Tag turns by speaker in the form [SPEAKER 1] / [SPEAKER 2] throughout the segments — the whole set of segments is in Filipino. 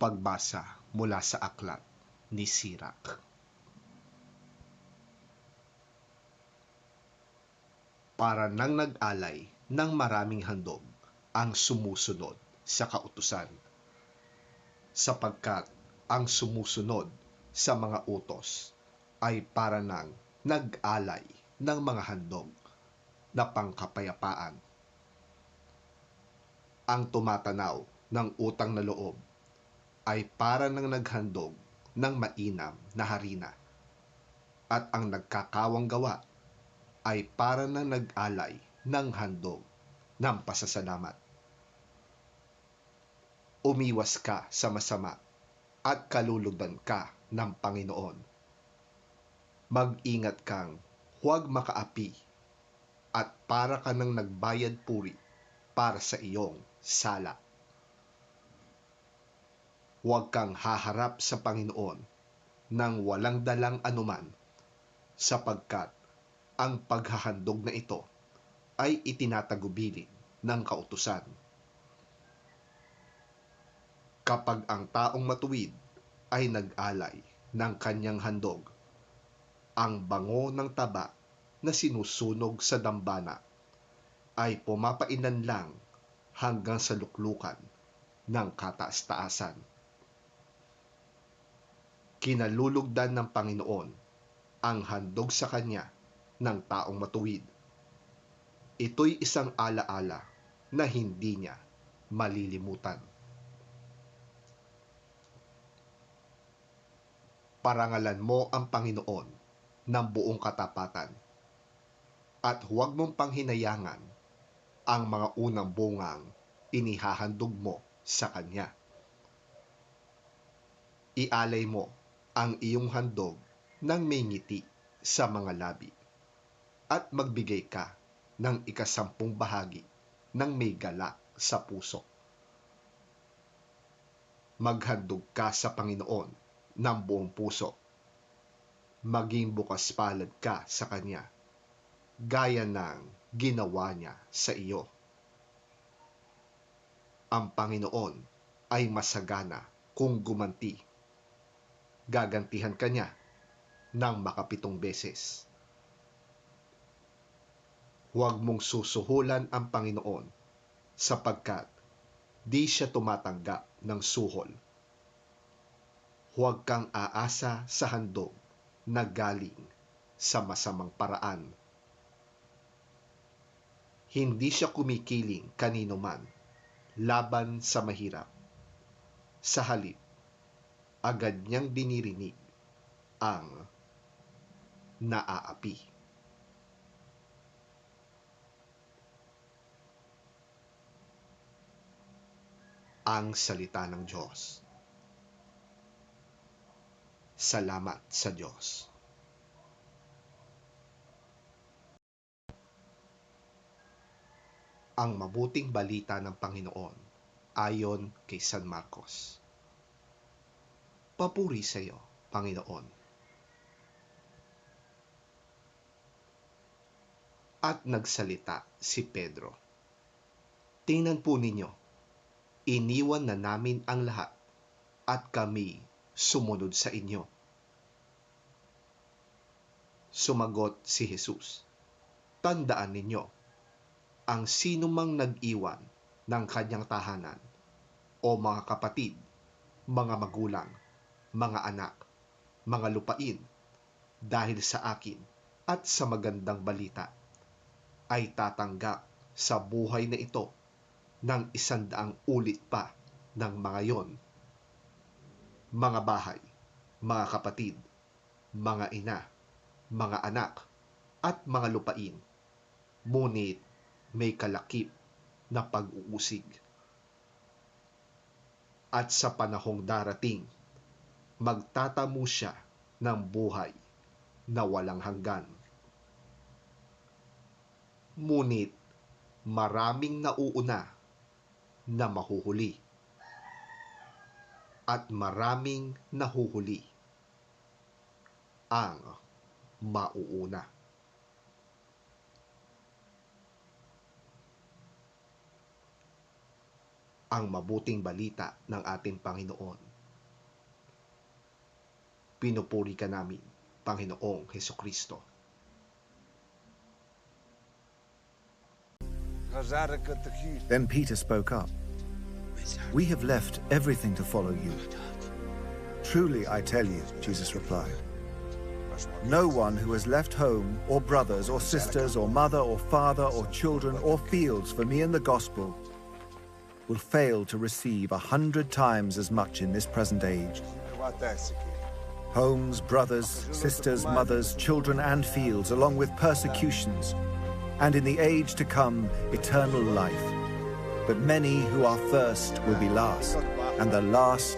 [SPEAKER 1] Pagbasa mula sa aklat ni Sirach. Para nang nag-alay ng maraming handog ang sumusunod sa kautusan, sapagkat ang sumusunod sa mga utos ay para nang nag-alay ng mga handog na pangkapayapaan. Ang tumatanaw ng utang na loob ay para nang naghandog ng mainam na harina, at ang nagkakawang gawa ay para nang nag-alay ng handog ng pasasalamat. Umiwas ka sa masama at kaluludan ka ng Panginoon. Mag-ingat kang huwag makaapi, at para ka nang nagbayad puri para sa iyong sala. Huwag kang haharap sa Panginoon nang walang dalang anuman, sapagkat ang paghahandog na ito ay itinatagubilin ng kautusan. Kapag ang taong matuwid ay nag-alay ng kanyang handog, ang bango ng taba na sinusunog sa dambana ay pumapainan lang hanggang sa luklukan ng kataas-taasan. Kinalulugdan ng Panginoon ang handog sa kanya ng taong matuwid. Ito'y isang alaala na hindi niya malilimutan. Parangalan mo ang Panginoon ng buong katapatan, at huwag mong panghinayangan ang mga unang bungang inihahandog mo sa Kanya. Ialay mo ang iyong handog ng may ngiti sa mga labi, at magbigay ka ng 10 bahagi ng may galak sa puso. Maghandog ka sa Panginoon ng buong puso. Maging bukas palad ka sa Kanya, gaya ng ginawa niya sa iyo. Ang Panginoon ay masagana kung gumanti. Gagantihan ka niya ng 7 beses. Huwag mong susuhulan ang Panginoon, sapagkat di siya tumatanggap ng suhol. Huwag kang aasa sa handog na galing sa masamang paraan. Hindi siya kumikiling kanino man laban sa mahirap. Sa halip, agad niyang dinirinig ang naaapi. Ang salita ng Diyos. Salamat sa Diyos. Ang mabuting balita ng Panginoon ayon kay San Marcos. Papuri sa iyo, Panginoon. At nagsalita si Pedro. Tingnan po ninyo, iniwan na namin ang lahat at kami sumunod sa inyo. Sumagot si Jesus, tandaan ninyo, ang sinumang nag-iwan ng kanyang tahanan o mga kapatid, mga magulang, mga anak, mga lupain, dahil sa akin at sa magandang balita, ay tatanggap sa buhay na ito ng 100 ulit pa ng mga yon. Mga bahay, mga kapatid, mga ina, mga anak, at mga lupain, ngunit may kalakip na pag-uusig. At sa panahong darating, magtatamo siya ng buhay na walang hanggan. Ngunit maraming nauuna na mahuhuli, at maraming nahuhuli ang mauuna. Ang mabuting balita ng ating Panginoon Pinupuri ka namin, Panginoong Hesukristo.
[SPEAKER 2] Then Peter spoke up. "We have left everything to follow you." "Truly, I tell you," Jesus replied, "no one who has left home, or brothers, or sisters, or mother, or father, or children, or fields for me and the gospel will fail to receive 100 times as much in this present age. Homes, brothers, sisters, mothers, children, and fields, along with persecutions, and in the age to come, eternal life. But many who are first will be last, and the last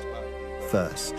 [SPEAKER 2] first."